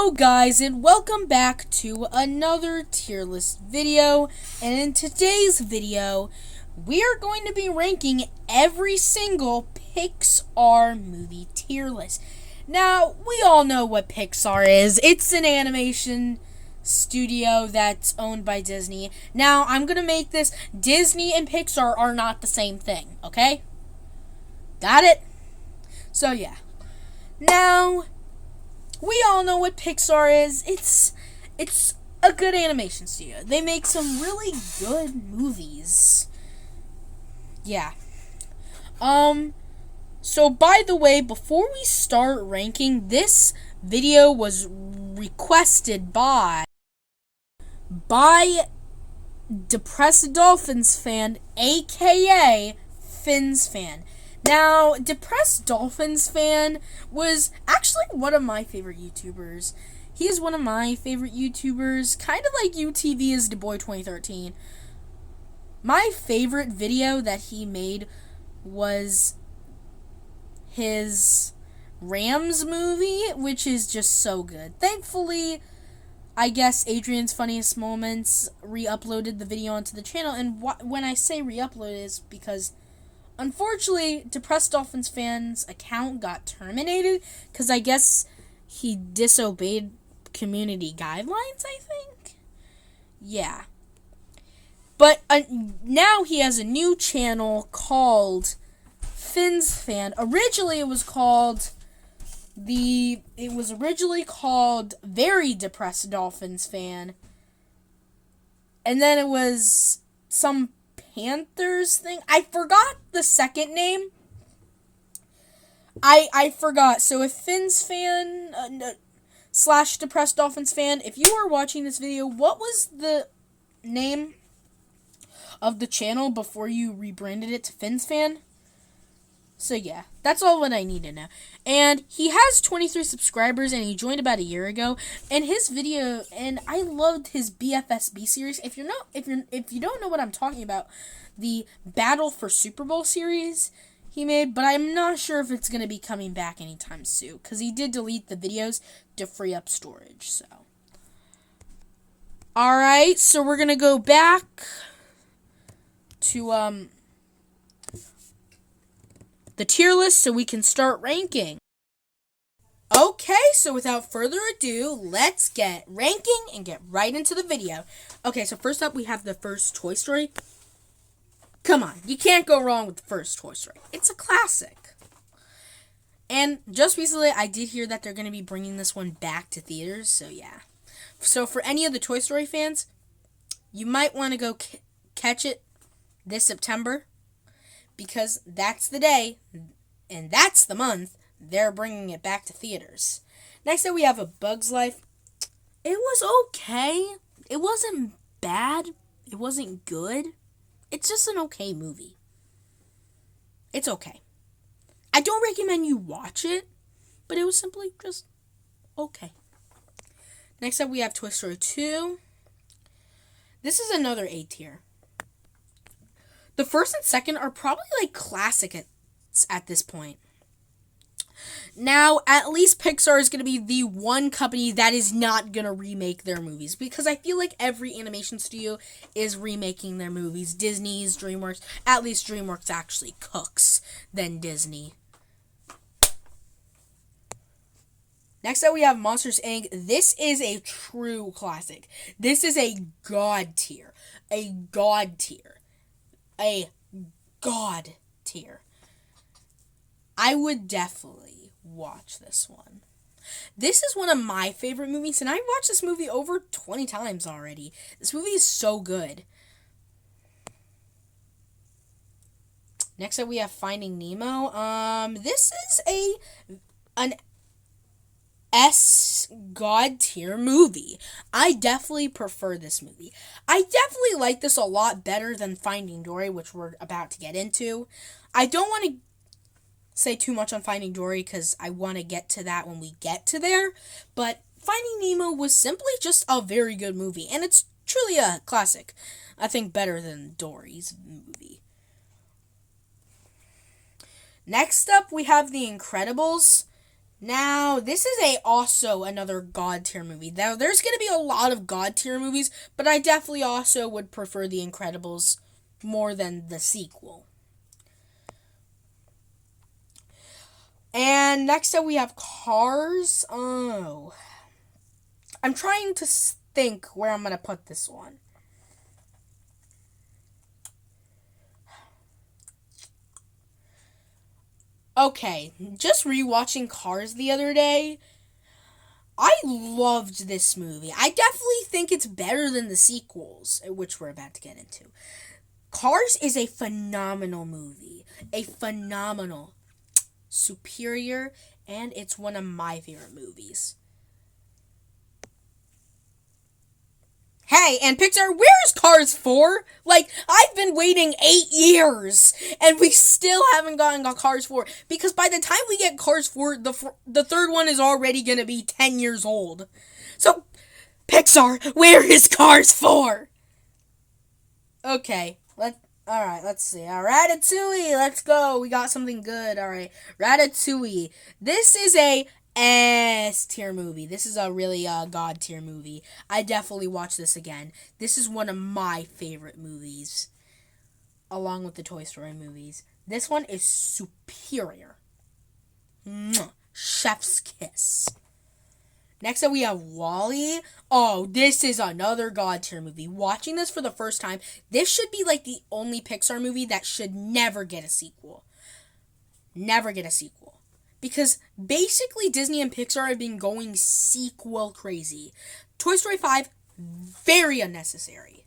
Hello guys, and welcome back to another tier list video. And in today's video, we are going to be ranking every single Pixar movie tier list. Now, we all know what Pixar is. It's an animation studio that's owned by Disney. Now, I'm going to make this, Disney and Pixar are not the same thing, okay? Got it? So yeah. Now, we all know what Pixar is. It's a good animation studio. They make some really good movies. Yeah. So by the way, before we start ranking, this video was requested by Depressed Dolphins fan, aka Fins fan. Now, Depressed Dolphins fan was actually one of my favorite YouTubers. He is one of my favorite YouTubers, kind of like UTV is DeBoy 2013. My favorite video that he made was his Rams movie, which is just so good. Thankfully, I guess Adrian's Funniest Moments re-uploaded the video onto the channel, and when I say re-uploaded is because unfortunately, Depressed Dolphins fan's account got terminated because I guess he disobeyed community guidelines, I think? Yeah. But now he has a new channel called Fins Fan. Originally, it was originally called Very Depressed Dolphins Fan. And then it was some Panthers thing. I forgot the second name. I forgot. So if Fins fan / Depressed Dolphins fan, if you are watching this video, what was the name of the channel before you rebranded it to Fins fan? So yeah, that's all what I need to know. And he has 23 subscribers, and he joined about a year ago. And his video, and I loved his BFSB series. If you don't know what I'm talking about, the Battle for Super Bowl series he made, but I'm not sure if it's gonna be coming back anytime soon because he did delete the videos to free up storage. So, all right, so we're gonna go back to the tier list so we can start ranking. Okay, so without further ado, let's get ranking and get right into the video. Okay, so first up we have the first Toy Story. Come on, you can't go wrong with the first Toy Story. It's a classic. And just recently I did hear that they're going to be bringing this one back to theaters, so yeah. So for any of the Toy Story fans, you might want to go catch it this September, because that's the day, and that's the month, they're bringing it back to theaters. Next up, we have A Bug's Life. It was okay. It wasn't bad. It wasn't good. It's just an okay movie. It's okay. I don't recommend you watch it, but it was simply just okay. Next up, we have Toy Story 2. This is another A tier. The first and second are probably like classic at this point. Now, at least Pixar is going to be the one company that is not going to remake their movies, because I feel like every animation studio is remaking their movies. Disney's, DreamWorks, at least DreamWorks actually cooks than Disney. Next up, we have Monsters, Inc. This is a true classic. This is a god tier. A god tier. A god tier. I would definitely watch this one. This is one of my favorite movies, and I've watched this movie over 20 times already. This movie is so good. Next up, we have Finding Nemo. This is an god tier movie. I definitely prefer this movie. I definitely like this a lot better than Finding Dory, which we're about to get into. I don't want to say too much on Finding Dory because I want to get to that when we get to there, but Finding Nemo was simply just a very good movie, and it's truly a classic. I think better than Dory's movie. Next up, we have The Incredibles. Now, this is also another God tier movie. Now, there's going to be a lot of God tier movies, but I definitely also would prefer The Incredibles more than the sequel. And next up we have Cars. Oh. I'm trying to think where I'm going to put this one. Okay, just rewatching Cars the other day, I loved this movie. I definitely think it's better than the sequels, which we're about to get into. Cars is a phenomenal movie. A phenomenal, superior, and it's one of my favorite movies. Hey, and Pixar, where's Cars 4? Like, I've been waiting 8 years, and we still haven't gotten Cars 4. Because by the time we get Cars 4, the third one is already going to be 10 years old. So, Pixar, where is Cars 4? Okay, alright, let's see. Ratatouille, let's go. We got something good. Alright, Ratatouille. This is a S tier movie. This is a really God tier movie. I definitely watch this again. This is one of my favorite movies, along with the Toy Story movies. This one is superior. Mwah. Chef's kiss. Next up we have WALL-E. Oh, this is another God tier movie. Watching this for the first time, this should be like the only Pixar movie that should never get a sequel. Never get a sequel. Because basically Disney and Pixar have been going sequel crazy. Toy Story 5, very unnecessary.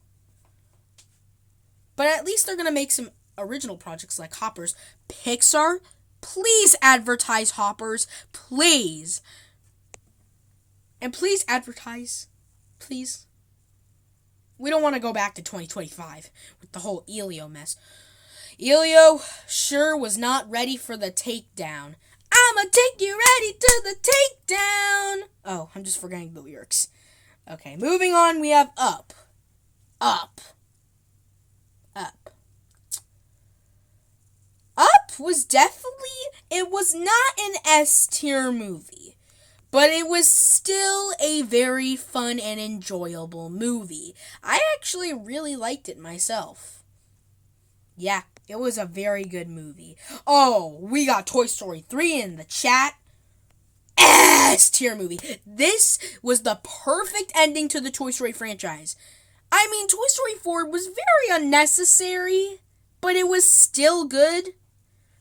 But at least they're going to make some original projects like Hoppers. Pixar, please advertise Hoppers. Please. And please advertise. Please. We don't want to go back to 2025 with the whole Elio mess. Elio sure was not ready for the takedown. I'ma take you ready to the takedown. Oh, I'm just forgetting the lyrics. Okay, moving on, we have Up. Up. Up. Up was it was not an S tier movie, but it was still a very fun and enjoyable movie. I actually really liked it myself. Yeah. It was a very good movie. Oh, we got Toy Story 3 in the chat. S tier movie. This was the perfect ending to the Toy Story franchise. I mean, Toy Story 4 was very unnecessary, but it was still good,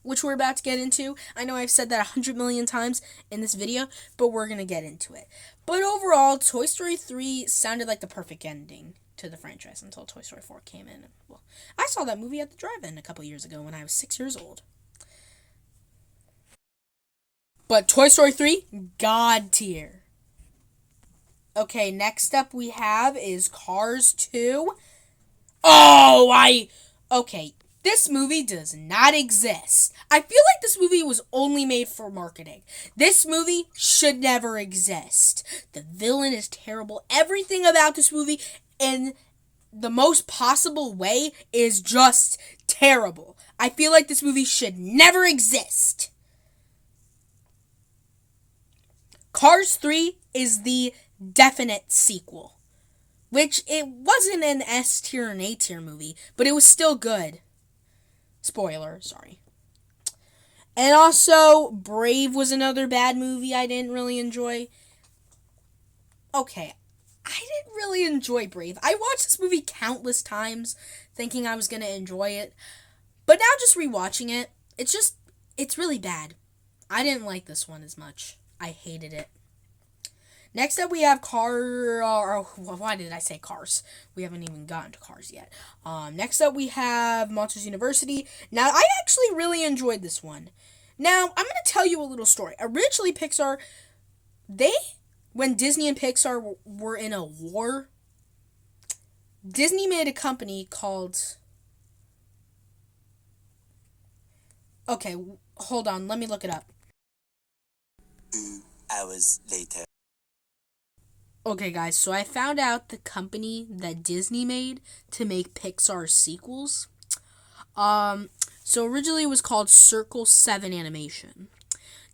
which we're about to get into. I know I've said that 100 million times in this video, but we're going to get into it. But overall, Toy Story 3 sounded like the perfect ending to the franchise until Toy Story 4 came in. Well, I saw that movie at the drive-in a couple years ago when I was 6 years old. But Toy Story 3, God tier. Okay, next up we have is Cars 2. Okay, this movie does not exist. I feel like this movie was only made for marketing. This movie should never exist. The villain is terrible. Everything about this movie in the most possible way is just terrible. I feel like this movie should never exist. Cars 3 is the definite sequel, which it wasn't an S tier and A tier movie, but it was still good. Spoiler, sorry. And also, Brave was another bad movie I didn't really enjoy. Okay, I didn't really enjoy Brave. I watched this movie countless times thinking I was going to enjoy it. But now just rewatching it, it's really bad. I didn't like this one as much. I hated it. Next up we have why did I say Cars? We haven't even gotten to Cars yet. Next up we have Monsters University. Now, I actually really enjoyed this one. Now, I'm going to tell you a little story. Originally, Pixar, when Disney and Pixar were in a war, Disney made a company called... Okay, hold on, let me look it up. 2 hours later. Okay, guys, so I found out the company that Disney made to make Pixar sequels. So originally it was called Circle 7 Animation.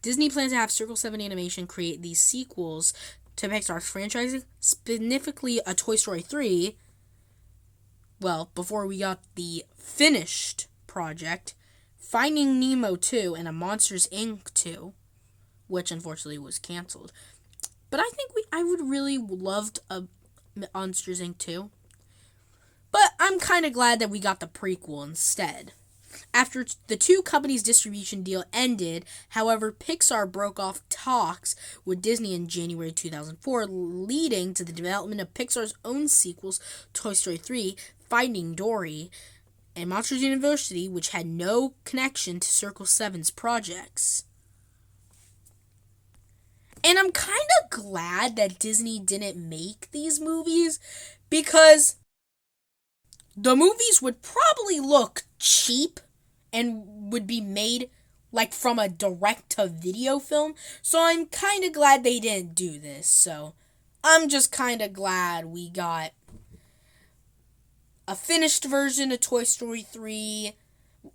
Disney plans to have Circle 7 Animation create these sequels to Pixar's franchising, specifically a Toy Story 3. Well, before we got the finished project, Finding Nemo 2 and a Monsters, Inc. 2, which unfortunately was canceled. But I think I would really loved a Monsters, Inc. 2. But I'm kind of glad that we got the prequel instead. After the two companies' distribution deal ended, however, Pixar broke off talks with Disney in January 2004, leading to the development of Pixar's own sequels, Toy Story 3, Finding Dory, and Monsters University, which had no connection to Circle 7's projects. And I'm kind of glad that Disney didn't make these movies, because the movies would probably look cheap and would be made like from a direct-to-video film. So I'm kind of glad they didn't do this. So I'm just kind of glad we got a finished version of Toy Story 3.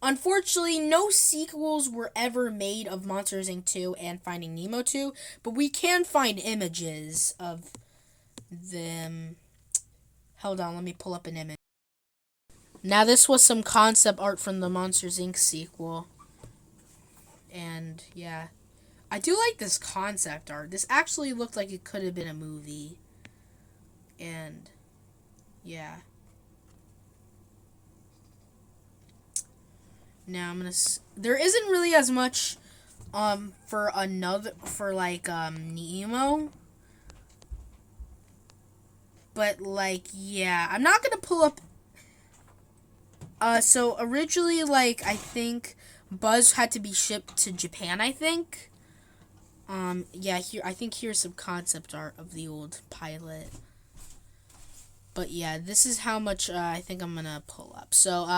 Unfortunately, no sequels were ever made of Monsters, Inc. 2 and Finding Nemo 2, but we can find images of them. Hold on, let me pull up an image. Now, this was some concept art from the Monsters, Inc. sequel. And, yeah. I do like this concept art. This actually looked like it could have been a movie. And, yeah. Now, I'm gonna... There isn't really as much, for Nemo. But, like, yeah. I'm not gonna pull up... So originally, I think Buzz had to be shipped to Japan, I think. Yeah, I think here's some concept art of the old pilot. But yeah, this is how much, I think I'm gonna pull up. So,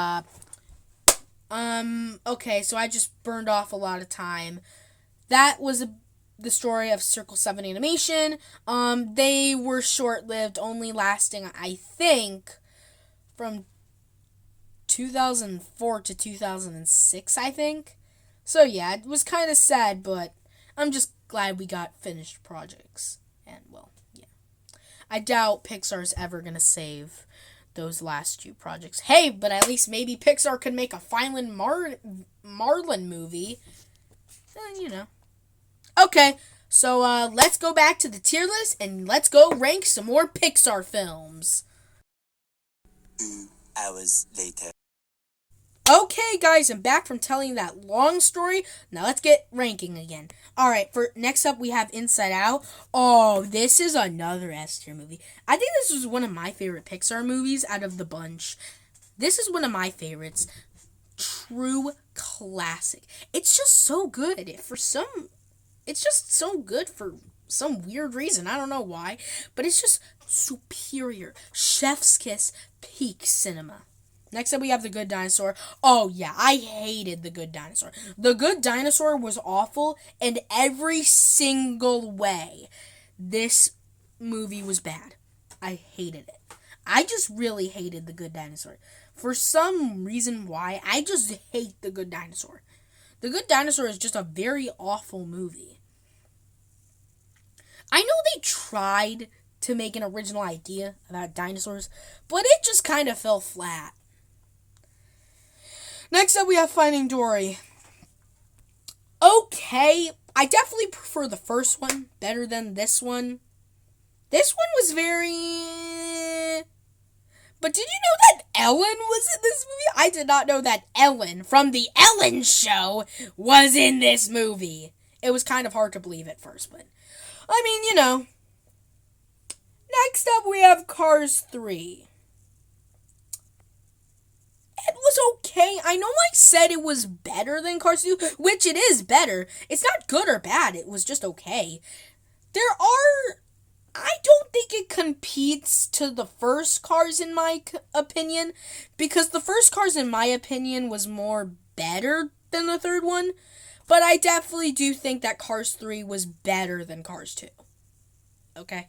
okay, so I just burned off a lot of time. That was the story of Circle 7 Animation. They were short-lived, only lasting, I think, from 2004 to 2006, I think. So yeah, it was kind of sad, but I'm just glad we got finished projects. And, well, yeah. I doubt Pixar's ever gonna save those last two projects. Hey, but at least maybe Pixar could make a Find Marlin movie. You know. Okay, so let's go back to the tier list and let's go rank some more Pixar films. 2 hours later. Okay, guys, I'm back from telling that long story. Now let's get ranking again. Alright, for next up we have Inside Out. Oh, this is another S tier movie. I think this was one of my favorite Pixar movies out of the bunch. This is one of my favorites. True classic. It's just so good. It's just so good for some weird reason. I don't know why, but it's just superior. Chef's kiss, peak cinema. Next up, we have The Good Dinosaur. Oh, yeah, I hated The Good Dinosaur. The Good Dinosaur was awful in every single way. This movie was bad. I hated it. I just really hated The Good Dinosaur. For some reason why, I just hate The Good Dinosaur. The Good Dinosaur is just a very awful movie. I know they tried to make an original idea about dinosaurs, but it just kind of fell flat. Next up, we have Finding Dory. Okay, I definitely prefer the first one better than this one. This one was very... But did you know that Ellen was in this movie? I did not know that Ellen from The Ellen Show was in this movie. It was kind of hard to believe at first, but... I mean, you know. Next up, we have Cars 3. It was okay. I know I said it was better than Cars 2, which it is better. It's not good or bad. It was just okay. I don't think it competes to the first Cars in my opinion, because the first Cars in my opinion was more better than the third one, but I definitely do think that Cars 3 was better than Cars 2. Okay?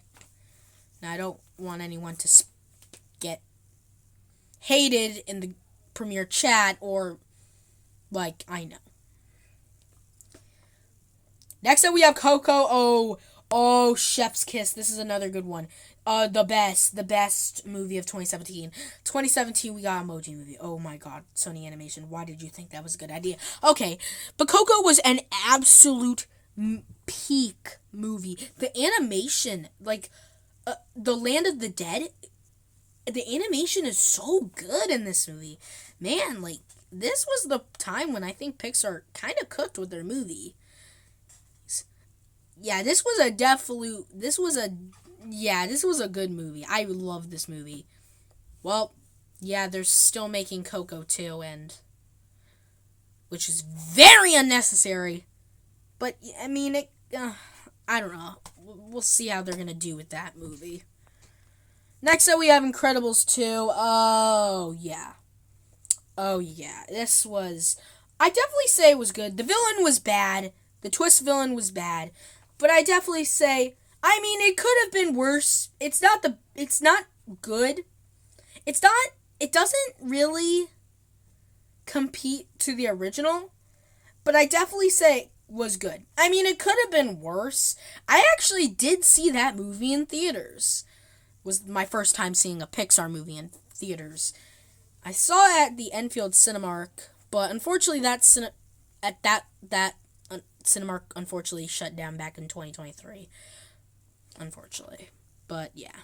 Now, I don't want anyone to get hated in the premiere chat, or I know. Next up, we have Coco. Oh, Chef's Kiss. This is another good one. The best movie of 2017. 2017, we got Emoji Movie. Oh my god, Sony Animation. Why did you think that was a good idea? Okay, but Coco was an absolute peak movie. The animation, like, The Land of the Dead, the animation is so good in this movie. Man, like, this was the time when I think Pixar kind of cooked with their movie. Yeah, this was a good movie. I love this movie. Well, yeah, they're still making Coco 2, and which is very unnecessary. But I mean, I don't know. We'll see how they're gonna do with that movie. Next up, we have Incredibles 2. Oh yeah. This was. I definitely say it was good. The villain was bad. The twist villain was bad. But I definitely say, I mean, it could have been worse. It's not good. It doesn't really compete to the original. But I definitely say it was good. I mean, it could have been worse. I actually did see that movie in theaters. It was my first time seeing a Pixar movie in theaters. I saw it at the Enfield Cinemark, but unfortunately that Cinemark unfortunately shut down back in 2023. Unfortunately. But yeah.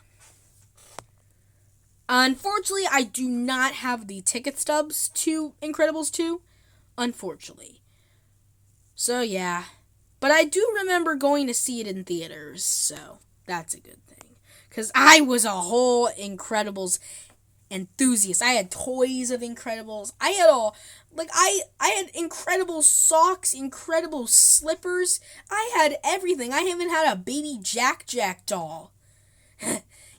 Unfortunately, I do not have the ticket stubs to Incredibles 2. Unfortunately. So yeah. But I do remember going to see it in theaters, so that's a good thing. Because I was a whole Incredibles enthusiast. I had toys of Incredibles. I had Incredible socks, Incredible slippers. I had everything. I even had a baby Jack doll.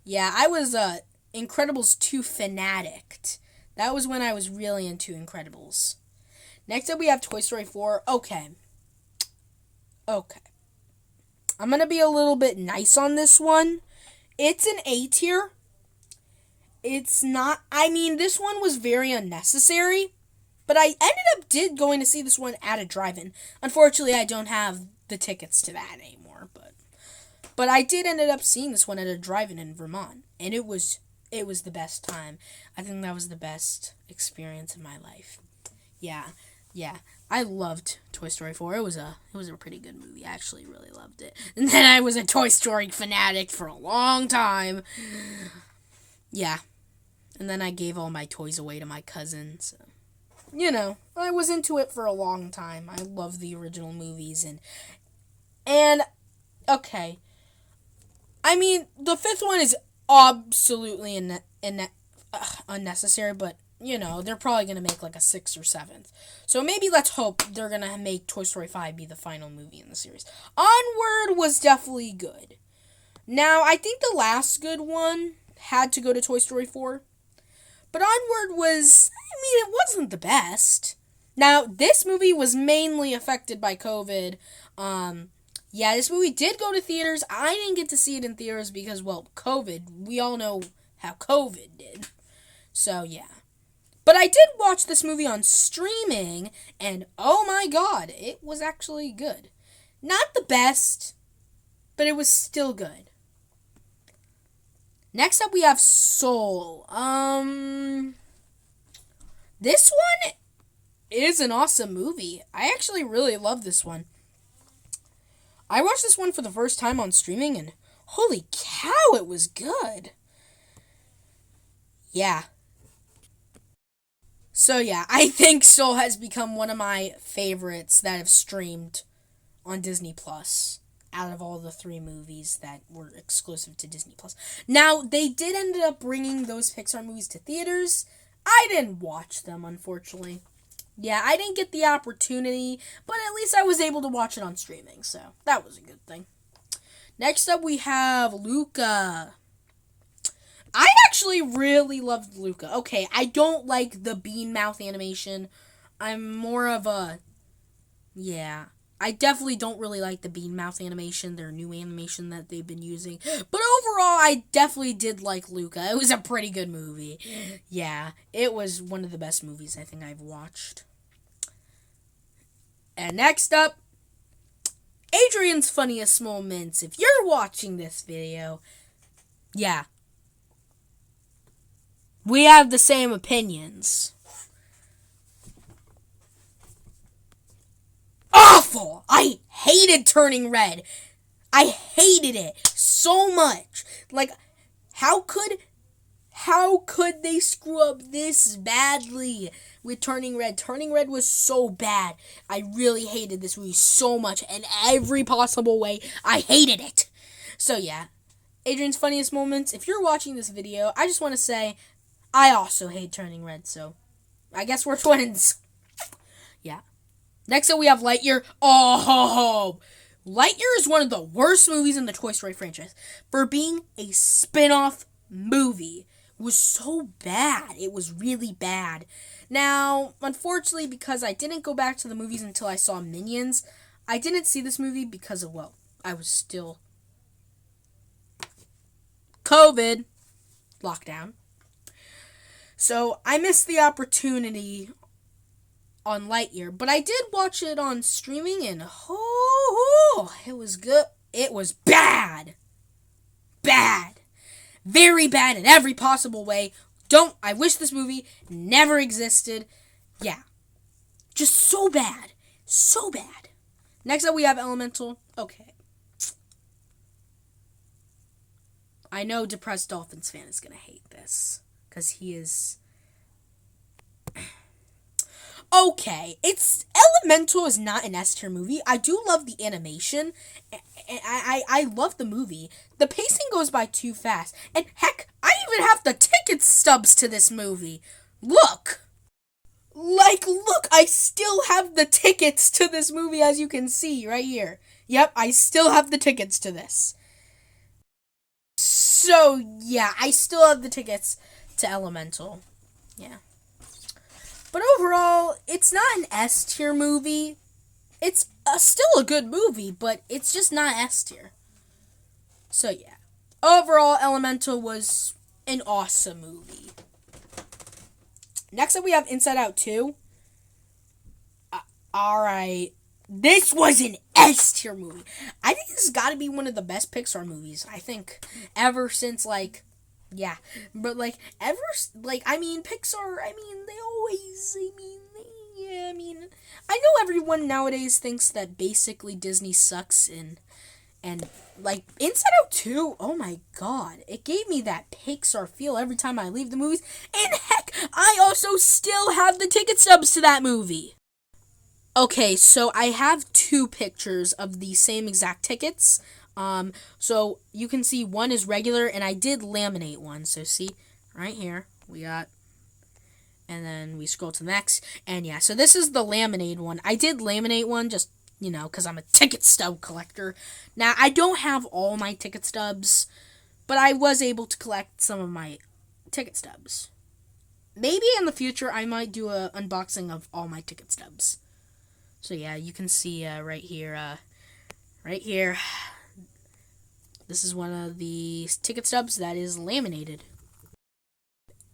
Yeah, I was a Incredibles 2 fanatic. That was when I was really into Incredibles. Next up, we have Toy Story 4. Okay. I'm going to be a little bit nice on this one. It's an A tier. It's not, I mean, this one was very unnecessary, but I did going to see this one at a drive-in. Unfortunately, I don't have the tickets to that anymore, but I did ended up seeing this one at a drive-in in Vermont, and it was the best time. I think that was the best experience of my life. Yeah. I loved Toy Story 4. It was a pretty good movie. I actually really loved it. And then I was a Toy Story fanatic for a long time. Yeah. And then I gave all my toys away to my cousin. So, I was into it for a long time. I love the original movies. And okay. I mean, the fifth one is absolutely unnecessary, but, they're probably going to make like a 6th or 7th. So maybe let's hope they're going to make Toy Story 5 be the final movie in the series. Onward was definitely good. Now, I think the last good one had to go to Toy Story 4. But Onward it wasn't the best. Now, this movie was mainly affected by COVID. This movie did go to theaters. I didn't get to see it in theaters because, well, COVID. We all know how COVID did. So, yeah. But I did watch this movie on streaming, and oh my god, it was actually good. Not the best, but it was still good. Next up, we have Soul. This one is an awesome movie. I actually really love this one. I watched this one for the first time on streaming, and holy cow, it was good. Yeah. So yeah, I think Soul has become one of my favorites that have streamed on Disney Plus out of all the 3 movies that were exclusive to Disney Plus. Now, they did end up bringing those Pixar movies to theaters. I didn't watch them, unfortunately. Yeah, I didn't get the opportunity, but at least I was able to watch it on streaming, so that was a good thing. Next up, we have Luca. I actually really loved Luca. Okay, I don't like the bean mouth animation. I'm more of a... Yeah. I definitely don't really like the bean mouth animation, their new animation that they've been using. But overall, I definitely did like Luca. It was a pretty good movie. Yeah, it was one of the best movies I think I've watched. And next up, Adrian's funniest moments. If you're watching this video, yeah, we have the same opinions. Awful! I hated Turning Red. I hated it so much. Like, how could they screw up this badly with Turning Red? Turning Red was so bad. I really hated this movie so much. In every possible way, I hated it. So yeah, Adrian's funniest moments. If you're watching this video, I just want to say, I also hate Turning Red. So, I guess we're twins. Yeah. Next up, we have Lightyear. Oh, Lightyear is one of the worst movies in the Toy Story franchise. For being a spin-off movie, it was so bad. It was really bad. Now, unfortunately, because I didn't go back to the movies until I saw Minions, I didn't see this movie because of, well, I was still COVID lockdown. So, I missed the opportunity on Lightyear, but I did watch it on streaming, and it was good. It was bad. Bad. Very bad in every possible way. I wish this movie never existed. Yeah. Just so bad. So bad. Next up, we have Elemental. Okay. I know Depressed Dolphins fan is going to hate this, because he is... Okay, Elemental is not an S tier movie. I do love the animation, and I love the movie. The pacing goes by too fast, and heck, I even have the ticket stubs to this movie. Look, I still have the tickets to this movie, as you can see right here. Yep, I still have the tickets to this. So yeah, I still have the tickets to Elemental. Yeah. But overall, it's not an S tier movie. It's still a good movie, but it's just not S tier. So yeah. Overall, Elemental was an awesome movie. Next up, we have Inside Out 2. Alright. This was an S tier movie. I think this has got to be one of the best Pixar movies, I think, ever since, yeah, but Pixar, they always, I know everyone nowadays thinks that basically Disney sucks, and Inside Out 2, oh my god, it gave me that Pixar feel every time I leave the movies, and heck, I also still have the ticket stubs to that movie. Okay, so I have two pictures of the same exact tickets. So you can see one is regular, and I did laminate one. So see, right here, we got, and then we scroll to the next, and yeah, so this is the laminated one. I did laminate one just, because I'm a ticket stub collector. Now, I don't have all my ticket stubs, but I was able to collect some of my ticket stubs. Maybe in the future, I might do an unboxing of all my ticket stubs. So yeah, you can see right here, this is one of the ticket stubs that is laminated.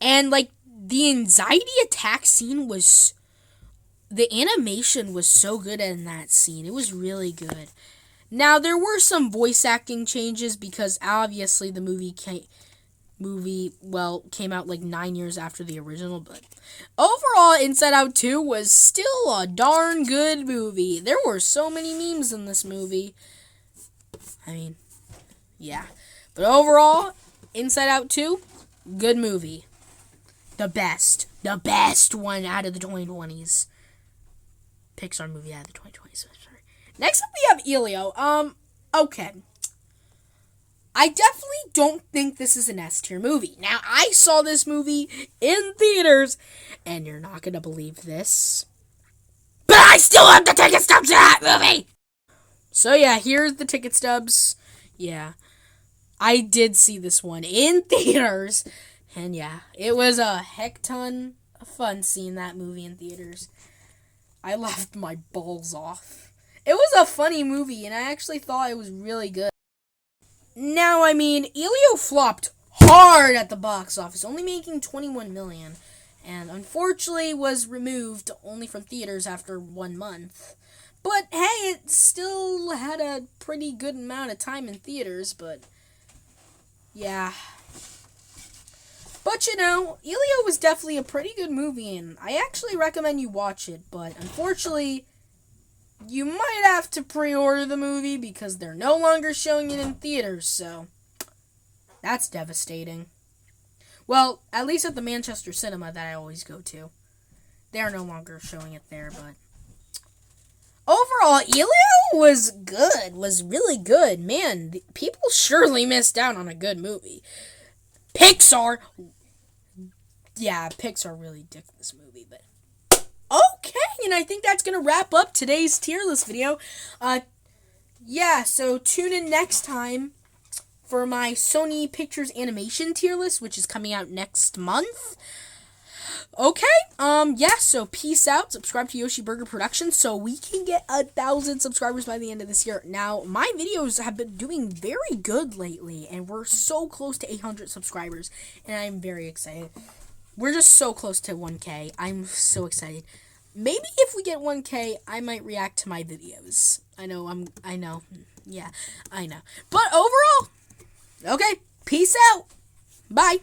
And, the anxiety attack scene the animation was so good in that scene. It was really good. Now, there were some voice acting changes because, obviously, the movie came out, 9 years after the original. But overall, Inside Out 2 was still a darn good movie. There were so many memes in this movie. Yeah. But overall, Inside Out 2, good movie. The best one out of the 2020s. Pixar movie out of the 2020s. Sorry. Next up, we have Elio. Okay. I definitely don't think this is an S tier movie. Now, I saw this movie in theaters, and you're not gonna believe this, but I still have the ticket stubs to that movie! So yeah, here's the ticket stubs. Yeah. I did see this one in theaters, and yeah, it was a heck ton of fun seeing that movie in theaters. I laughed my balls off. It was a funny movie, and I actually thought it was really good. Now, Elio flopped hard at the box office, only making $21 million, and unfortunately was removed only from theaters after 1 month. But hey, it still had a pretty good amount of time in theaters, but yeah. But Elio was definitely a pretty good movie, and I actually recommend you watch it, but unfortunately, you might have to pre-order the movie because they're no longer showing it in theaters, so that's devastating. Well, at least at the Manchester Cinema that I always go to. They're no longer showing it there, but overall, Elio was good, was really good. Man, people surely missed out on a good movie. Pixar, yeah, Pixar really dicked this movie, but okay, and I think that's gonna wrap up today's tier list video. Yeah, so tune in next time for my Sony Pictures Animation tier list, which is coming out next month. Okay, yeah, so peace out. Subscribe to Yoshi Burger Productions so we can get 1,000 subscribers by the end of this year. Now, my videos have been doing very good lately, and we're so close to 800 subscribers, and I'm very excited. We're just so close to 1K. I'm so excited. Maybe if we get 1K, I might react to my videos. I know. Yeah, I know. But overall, okay, peace out. Bye.